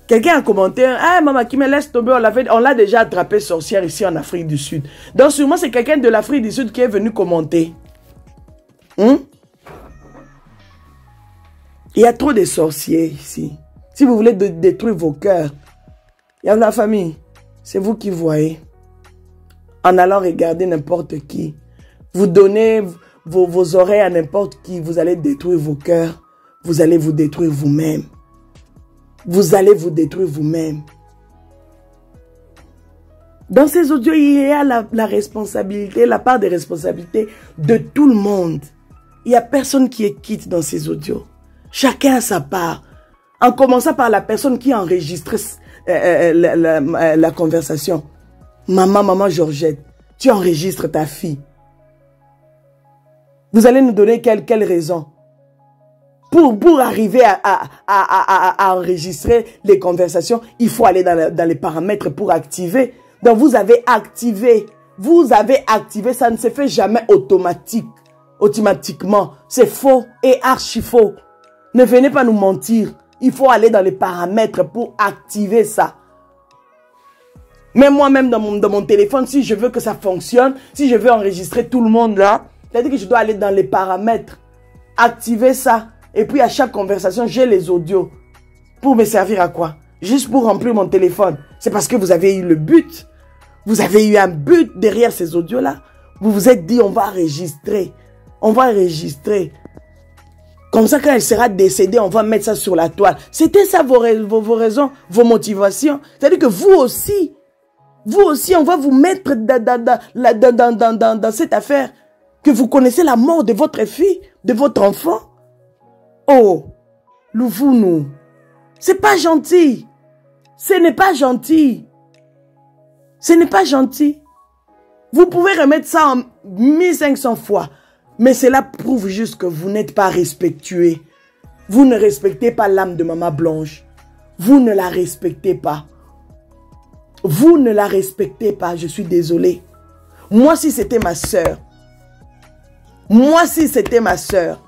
Quelqu'un a commenté, ah maman qui me laisse tomber, on l'a déjà attrapé sorcière ici en Afrique du Sud. Donc sûrement c'est quelqu'un de l'Afrique du Sud qui est venu commenter. Il y a trop de sorciers ici. Si vous voulez détruire vos cœurs, il y a la famille. C'est vous qui voyez. En allant regarder n'importe qui. Vous donnez vos oreilles à n'importe qui, vous allez détruire vos cœurs. Vous allez vous détruire vous-même. Vous allez vous détruire vous-même. Dans ces audios, il y a la responsabilité, la part de responsabilité de tout le monde. Il n'y a personne qui est quitte dans ces audios. Chacun a sa part. En commençant par la personne qui a enregistré la conversation. Maman Georgette, tu enregistres ta fille. Vous allez nous donner quelle raison? Pour arriver à enregistrer les conversations, il faut aller dans les paramètres pour activer. Donc, vous avez activé. Vous avez activé. Ça ne se fait jamais automatiquement. C'est faux et archi faux. Ne venez pas nous mentir. Il faut aller dans les paramètres pour activer ça. Mais moi-même, dans mon téléphone, si je veux que ça fonctionne, si je veux enregistrer tout le monde là, c'est-à-dire que je dois aller dans les paramètres, activer ça. Et puis à chaque conversation, j'ai les audios. Pour me servir à quoi? Juste pour remplir mon téléphone. C'est parce que vous avez eu le but. Vous avez eu un but derrière ces audios-là. Vous vous êtes dit, on va enregistrer. On va enregistrer. Comme ça, quand elle sera décédée, on va mettre ça sur la toile. C'était ça vos raisons, vos motivations. C'est-à-dire que vous aussi, on va vous mettre dans cette affaire. Que vous connaissez la mort de votre fille, de votre enfant. Oh, Louvounou, c'est pas gentil. Ce n'est pas gentil. Ce n'est pas gentil. Vous pouvez remettre ça en 1500 fois. Mais cela prouve juste que vous n'êtes pas respectueux. Vous ne respectez pas l'âme de Maman Blanche. Vous ne la respectez pas. Vous ne la respectez pas. Je suis désolé. Moi, si c'était ma soeur. Moi, si c'était ma soeur.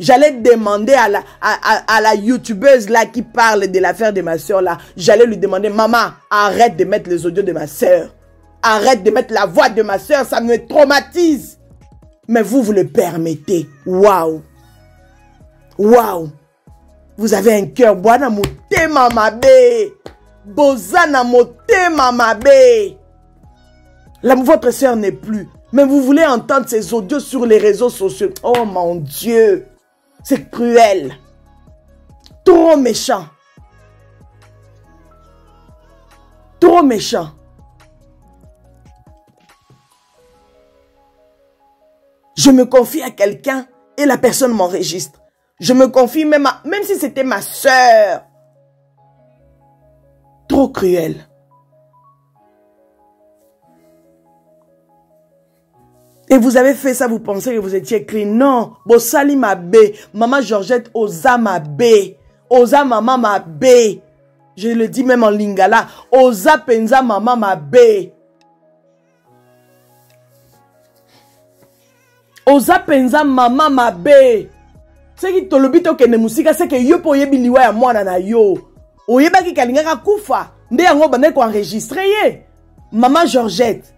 J'allais demander à la youtubeuse là qui parle de l'affaire de ma soeur là. J'allais lui demander, maman, arrête de mettre les audios de ma soeur. Arrête de mettre la voix de ma soeur, ça me traumatise. Mais vous le permettez. Waouh. Waouh. Vous avez un cœur. Boana moté mamabe. Bozana moté mamabe. Votre soeur n'est plus. Mais vous voulez entendre ces audios sur les réseaux sociaux. Oh mon Dieu. C'est cruel. Trop méchant. Trop méchant. Je me confie à quelqu'un et la personne m'enregistre. Je me confie même si c'était ma soeur. Trop cruel. Et vous avez fait ça, vous pensez que vous étiez clean. Non. Bosali ma bé. Maman Georgette osa ma bé. Osa maman ma bé. Je le dis même en lingala. Osa penza maman ma bé. Osa penza maman ma bé. Ce qui te l'obite que ne musika, c'est que yo po yebi liwa ya mwana na yo. Oyeba ki kalingaka kufa. Nde yango bande ko enregistrer ye. Maman Georgette.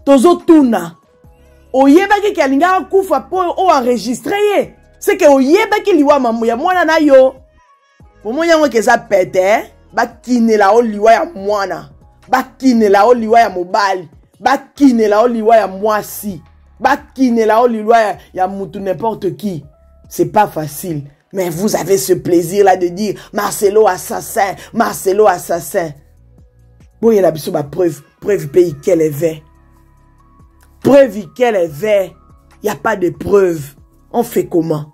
Tozo tuna. Oyeba ki kalingaka kufa po o enregistrer ye. C'est que oyeba ki liwa mamu ya mwana na yo. Momo yango keza pete, ba kinela o liwa ya mwana. Ba kinela o liwa ya mobali. Ba kinela o liwa ya mwasi. Ba kinela o liwa ya mutu n'importe qui. C'est pas facile. Mais vous avez ce plaisir-là de dire Marcelo assassin, Marcelo assassin. Bon, il y a la preuve pays qu'elle est vraie. Preuve qu'elle est vraie. Il n'y a pas de preuve. On fait comment?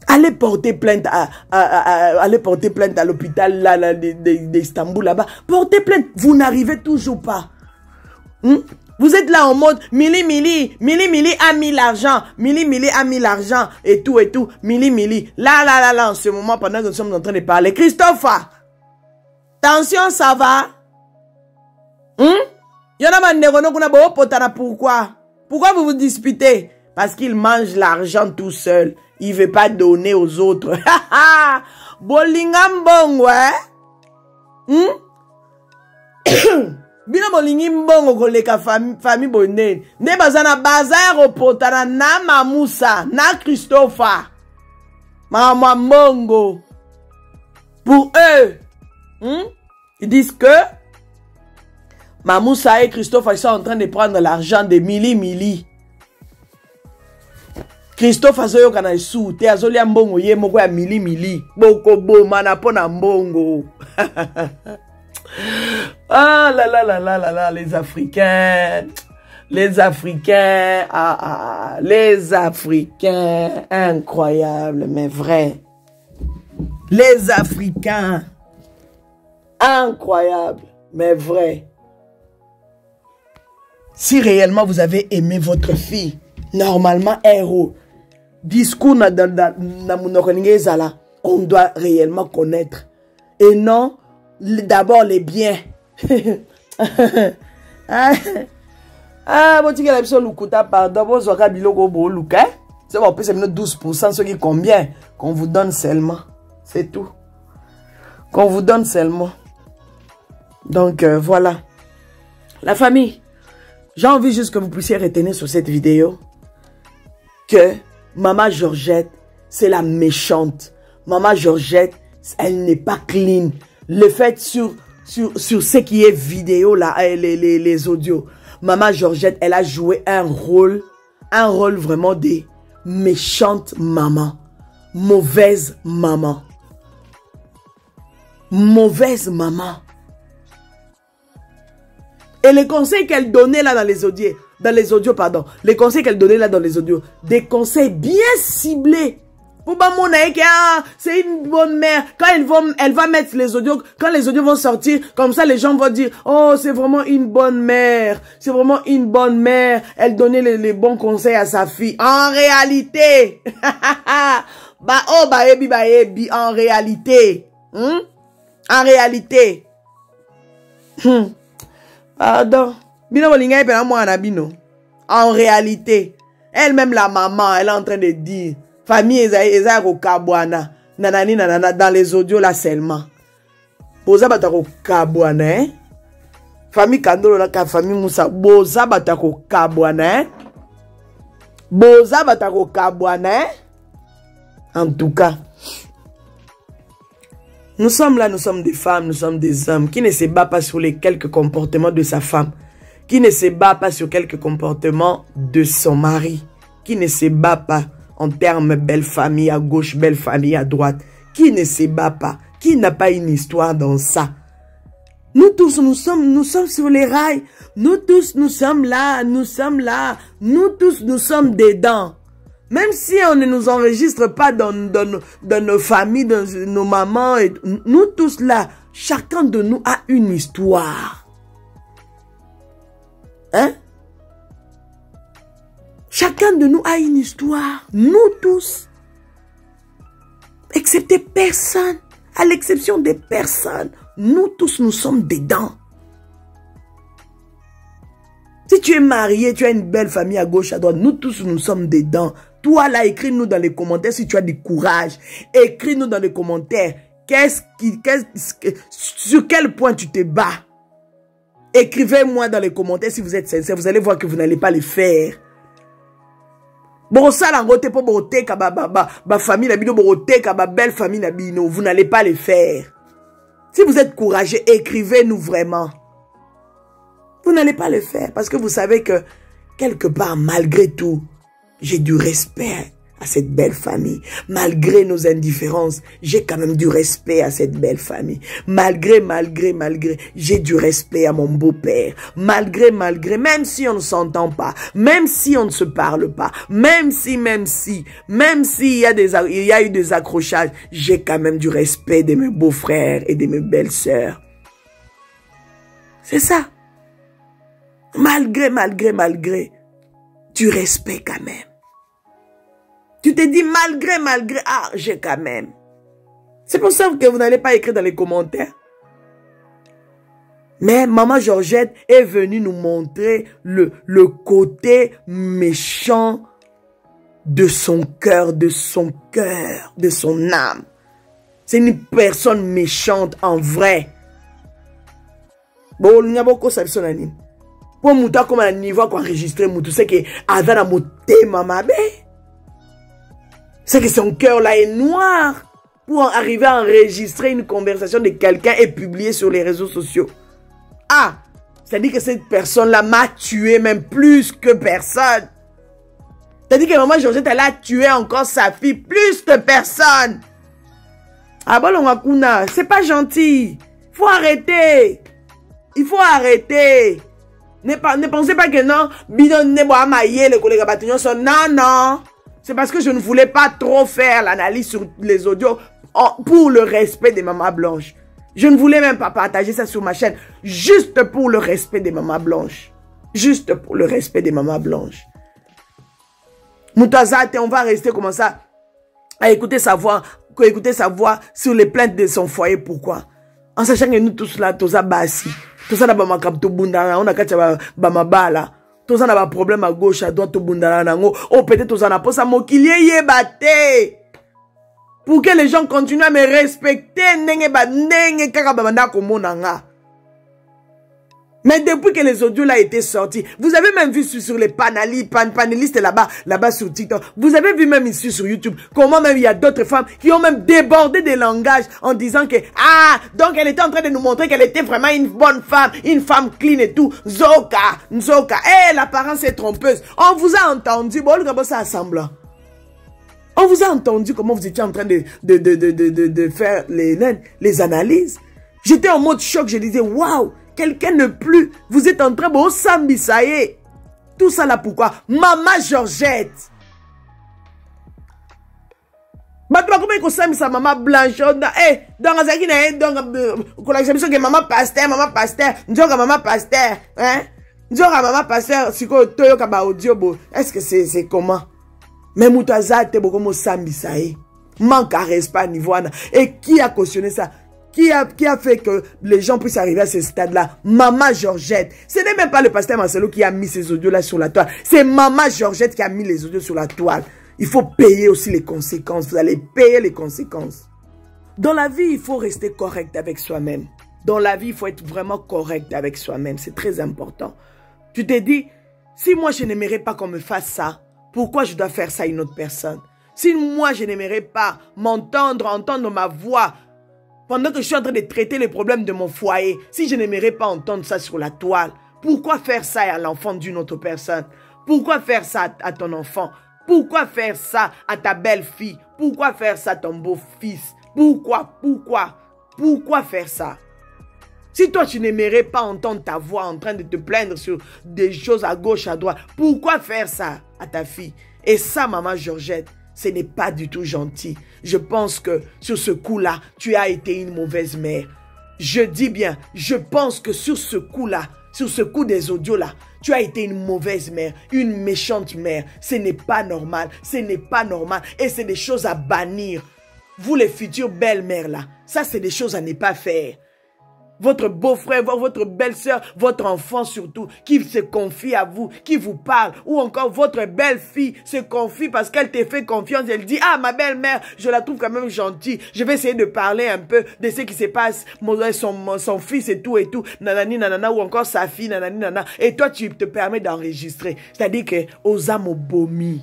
Allez porter plainte à l'hôpital là, d'Istanbul là-bas. Portez plainte. Vous n'arrivez toujours pas. Vous êtes là en mode Mili a mis l'argent, Mili a mis l'argent et tout. Mili. Là, en ce moment, pendant que nous sommes en train de parler. Christopher, attention, ça va? Pourquoi? Pourquoi vous vous disputez? Parce qu'il mange l'argent tout seul. Il ne veut pas donner aux autres. Bolingam bongo, Bino bolingi mbongo koleka famille bonne. Ne bazana bazar opotana na Mamoussa, na Christopher. Mama mbongo. Pour eux, ils disent que Mamoussa et Christopher ils sont en train de prendre l'argent de Mili. Christopher azoyo kana sou te azolia mbongo ye moko ya Mili. Boko boma na pona mbongo. Ah là, les Africains, les Africains, les Africains, incroyable, mais vrai. Les Africains, incroyable, mais vrai. Si réellement vous avez aimé votre fille, normalement, héros, discours on doit réellement connaître. Et non, d'abord les biens. Bon, tu as l'impression pardon, bon, c'est bon, c'est 12%, ce qui est combien qu'on vous donne seulement. C'est tout. Qu'on vous donne seulement. Donc, voilà. La famille, j'ai envie juste que vous puissiez retenir sur cette vidéo que Maman Georgette, c'est la méchante. Maman Georgette, elle n'est pas clean. Le fait sur ce qui est vidéo là, les audios. Maman Georgette, elle a joué un rôle vraiment de méchante maman. Mauvaise maman. Mauvaise maman. Et les conseils qu'elle donnait là dans les audios, les conseils qu'elle donnait là dans les audios, des conseils bien ciblés. C'est une bonne mère. Quand elle va mettre les audios, quand les audios vont sortir, comme ça les gens vont dire, oh c'est vraiment une bonne mère. C'est vraiment une bonne mère. Elle donnait les bons conseils à sa fille. En réalité. En réalité. En réalité. Pardon. En réalité. Elle-même la maman, elle est en train de dire. Famille eza ko kabwana nanani dans les audios là seulement. Boza batako kabwana hein. Famille Kandolo la famille Moussa boza batako kabwana hein. Boza batako kabwana hein. En tout cas, nous sommes là, nous sommes des femmes, nous sommes des hommes qui ne se battent pas sur les quelques comportements de sa femme, qui ne se battent pas sur quelques comportements de son mari, qui ne se battent pas en termes belle famille à gauche, belle famille à droite. Qui ne se bat pas? Qui n'a pas une histoire dans ça? Nous tous, nous sommes sur les rails. Nous tous, nous sommes là. Nous tous, nous sommes dedans. Même si on ne nous enregistre pas dans nos familles, dans nos mamans, nous tous là, chacun de nous a une histoire. Hein? Chacun de nous a une histoire. Nous tous. Excepté personne. À l'exception des personnes. Nous tous, nous sommes dedans. Si Si tu es marié, tu as une belle famille à gauche, à droite, nous tous, nous sommes dedans. Toi là, écris-nous dans les commentaires si tu as du courage. Écris-nous dans les commentaires. Sur quel point tu te bats? Écrivez-moi dans les commentaires si vous êtes sincère. Vous allez voir que vous n'allez pas le faire. Bon, ça, famille, belle famille, vous n'allez pas le faire. Si vous êtes courageux, écrivez-nous vraiment. Vous n'allez pas le faire parce que vous savez que quelque part, malgré tout, j'ai du respect à cette belle famille. Malgré nos indifférences, j'ai quand même du respect à cette belle famille. Malgré, j'ai du respect à mon beau-père. Malgré, même si on ne s'entend pas, même si on ne se parle pas, même si il y a eu des accrochages, j'ai quand même du respect de mes beaux-frères et de mes belles-sœurs. C'est ça. Malgré, du respect quand même. Tu te dis malgré, ah, j'ai quand même. C'est pour ça que vous n'allez pas écrire dans les commentaires. Mais Maman Georgette est venue nous montrer le côté méchant de son cœur, de son âme. C'est une personne méchante en vrai. Bon, il y a beaucoup de personnes. Pour mouta comme un niveau qu'on enregistre, moutou c'est que Adana moté maman bé. C'est que son cœur là est noir pour arriver à enregistrer une conversation de quelqu'un et publier sur les réseaux sociaux. Ah, c'est-à-dire que cette personne-là m'a tué même plus que personne. C'est-à-dire que Maman Georgette, elle a tué encore sa fille plus que personne. Ah bon, Wakuna, c'est pas gentil. Faut arrêter. Il faut arrêter. Ne pensez pas que non, non. C'est parce que je ne voulais pas trop faire l'analyse sur les audios pour le respect des mamans blanches. Je ne voulais même pas partager ça sur ma chaîne. Juste pour le respect des mamans blanches. Juste pour le respect des mamans blanches. Moutazate, on va rester comme ça à écouter sa voix sur les plaintes de son foyer. Pourquoi? En sachant que nous tous là, tous abassis. Tout ça n'a pas on a kacha bamabala. Tout ça n'a pas problème à gauche, à droite, oh, peut-être tout ça n'a pas ça, pour que les gens continuent à me respecter, mais depuis que les audios là étaient sortis, vous avez même vu sur les panélistes là-bas sur TikTok, vous avez vu même ici sur YouTube, comment même il y a d'autres femmes qui ont même débordé des langages en disant que, ah, donc elle était en train de nous montrer qu'elle était vraiment une bonne femme, une femme clean et tout, Nzoka, l'apparence est trompeuse. On vous a entendu, bon, ça semblant. On vous a entendu comment vous étiez en train de faire les analyses. J'étais en mode choc, je disais, waouh! Quelqu'un ne plus, vous êtes en train de sambi, ça y est. Tout ça là pourquoi? Maman Georgette. Comment il sambi sa maman blanche? Eh, dans la zagine, donc, la que maman pasteur, maman pasteur, hein? Maman pasteur, si ko toyo kaba audio bo. Est-ce que c'est comment? Mais moutaza te beaucoup mo sambi, ça y est. Manque à respect niveau. Et qui a cautionné ça? Qui a fait que les gens puissent arriver à ce stade-là? Maman Georgette. Ce n'est même pas le pasteur Marcelo qui a mis ces audios-là sur la toile. C'est Maman Georgette qui a mis les audios sur la toile. Il faut payer aussi les conséquences. Vous allez payer les conséquences. Dans la vie, il faut rester correct avec soi-même. Dans la vie, il faut être vraiment correct avec soi-même. C'est très important. Tu te dis, si moi je n'aimerais pas qu'on me fasse ça, pourquoi je dois faire ça à une autre personne? Si moi je n'aimerais pas entendre ma voix, pendant que je suis en train de traiter les problèmes de mon foyer, si je n'aimerais pas entendre ça sur la toile, pourquoi faire ça à l'enfant d'une autre personne? Pourquoi faire ça à ton enfant? Pourquoi faire ça à ta belle-fille? Pourquoi faire ça à ton beau-fils? Pourquoi faire ça? Si toi tu n'aimerais pas entendre ta voix en train de te plaindre sur des choses à gauche, à droite, pourquoi faire ça à ta fille? Et ça, Maman Georgette, ce n'est pas du tout gentil. Je pense que sur ce coup-là, tu as été une mauvaise mère. Je dis bien, je pense que sur ce coup-là, sur ce coup des audios-là, tu as été une mauvaise mère, une méchante mère. Ce n'est pas normal, ce n'est pas normal. Et c'est des choses à bannir. Vous les futures belles-mères là, ça c'est des choses à ne pas faire. votre beau-frère, votre belle-sœur, votre enfant surtout, qui se confie à vous, qui vous parle, ou encore votre belle-fille se confie parce qu'elle te fait confiance, elle dit, ah, ma belle-mère, je la trouve quand même gentille, je vais essayer de parler un peu de ce qui se passe, son fils et tout, nanani, nanana, ou encore sa fille, nanani, nanana, et toi, tu te permets d'enregistrer. C'est-à-dire que, osamo bomi.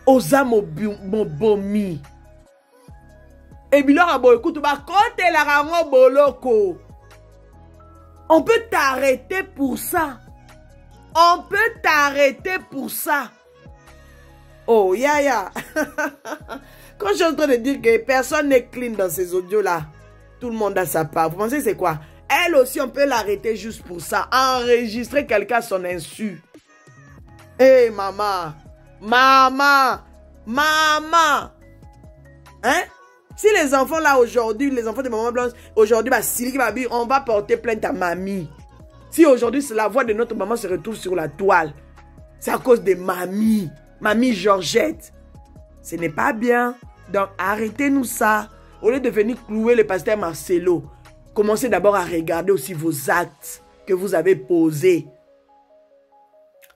Osamo bomi. Et bilora bo écoute ba kote la rango boloko. On peut t'arrêter pour ça. On peut t'arrêter pour ça. Oh ya. Quand je suis en train de dire que personne n'est clean dans ces audios là, tout le monde a sa part. Vous pensez c'est quoi? Elle aussi on peut l'arrêter juste pour ça. Enregistrer quelqu'un à son insu. Hey maman. Hein? Si les enfants là aujourd'hui, les enfants de maman blanche, aujourd'hui, on va porter plainte à mamie. Si aujourd'hui la voix de notre maman se retrouve sur la toile, c'est à cause de mamie. Mamie Georgette. Ce n'est pas bien. Donc arrêtez-nous ça. Au lieu de venir clouer le pasteur Marcelo, commencez d'abord à regarder aussi vos actes que vous avez posés.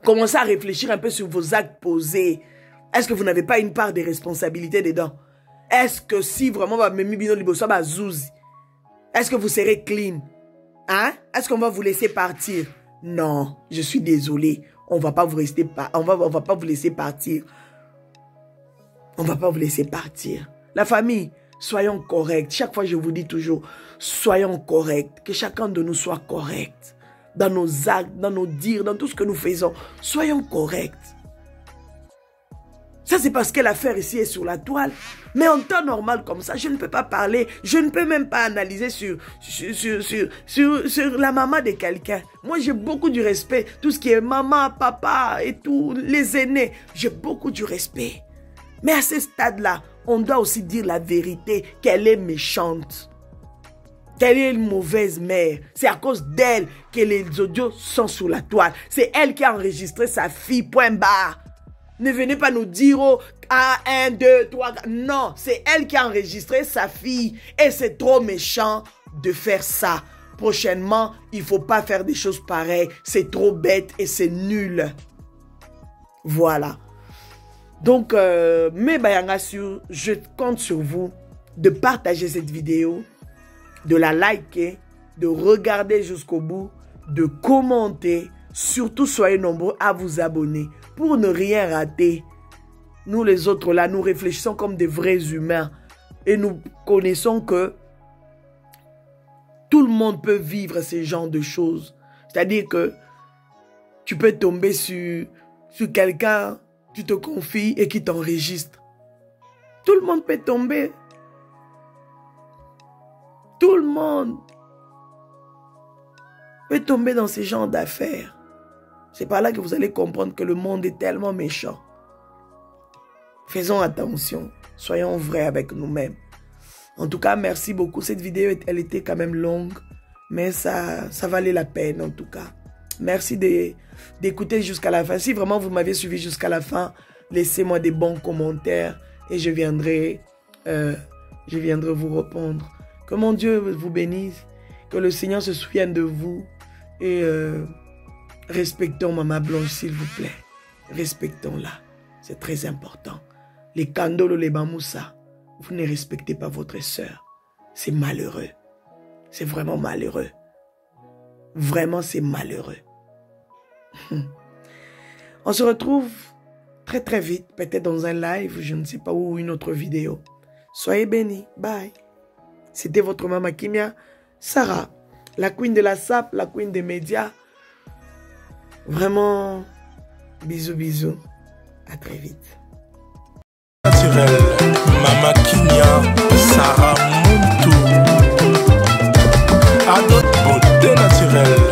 Commencez à réfléchir un peu sur vos actes posés. Est-ce que vous n'avez pas une part de responsabilité dedans? Est-ce que si vraiment est-ce que vous serez clean? Hein? Est-ce qu'on va vous laisser partir? Non, je suis désolé. On va pas vous laisser on va pas vous laisser partir. On va pas vous laisser partir. La famille, soyons corrects. Chaque fois, je vous dis toujours, soyons corrects. Que chacun de nous soit correct. Dans nos actes, dans nos dires, dans tout ce que nous faisons. Soyons corrects. Ça, c'est parce que l'affaire ici est sur la toile. Mais en temps normal comme ça, je ne peux pas parler. Je ne peux même pas analyser sur la maman de quelqu'un. Moi, j'ai beaucoup du respect. Tout ce qui est maman, papa et tout, les aînés. J'ai beaucoup du respect. Mais à ce stade-là, on doit aussi dire la vérité, qu'elle est méchante. Qu'elle est une mauvaise mère. C'est à cause d'elle que les audios sont sur la toile. C'est elle qui a enregistré sa fille, point barre. Ne venez pas nous dire, oh, 1, 2, 3, 4. Non, c'est elle qui a enregistré sa fille. Et c'est trop méchant de faire ça. Prochainement, il ne faut pas faire des choses pareilles. C'est trop bête et c'est nul. Voilà. Donc, je compte sur vous de partager cette vidéo, de la liker, de regarder jusqu'au bout, de commenter. Surtout, soyez nombreux à vous abonner pour ne rien rater. Nous, les autres, là, nous réfléchissons comme des vrais humains. Et nous connaissons que tout le monde peut vivre ce genre de choses. C'est-à-dire que tu peux tomber sur quelqu'un, tu te confies et qui t'enregistre. Tout le monde peut tomber. Tout le monde peut tomber dans ce genre d'affaires. C'est par là que vous allez comprendre que le monde est tellement méchant. Faisons attention. Soyons vrais avec nous-mêmes. En tout cas, merci beaucoup. Cette vidéo, elle était quand même longue. Mais ça valait la peine en tout cas. Merci d'écouter jusqu'à la fin. Si vraiment vous m'avez suivi jusqu'à la fin, laissez-moi des bons commentaires. Et je viendrai vous répondre. Que mon Dieu vous bénisse. Que le Seigneur se souvienne de vous. Et respectons Maman Blanche, s'il vous plaît. Respectons-la. C'est très important. Les Kandolo, les Bamoussa, vous ne respectez pas votre sœur. C'est malheureux. C'est vraiment malheureux. Vraiment, c'est malheureux. On se retrouve très très vite. Peut-être dans un live, je ne sais pas où, une autre vidéo. Soyez bénis. Bye. C'était votre maman Kimia, Sarah, la queen de la SAP, la queen des médias. Vraiment, bisous, bisous. À très vite. Naturel, Mama Kimia, Sarah Muntu. À d'autres beauté naturelle.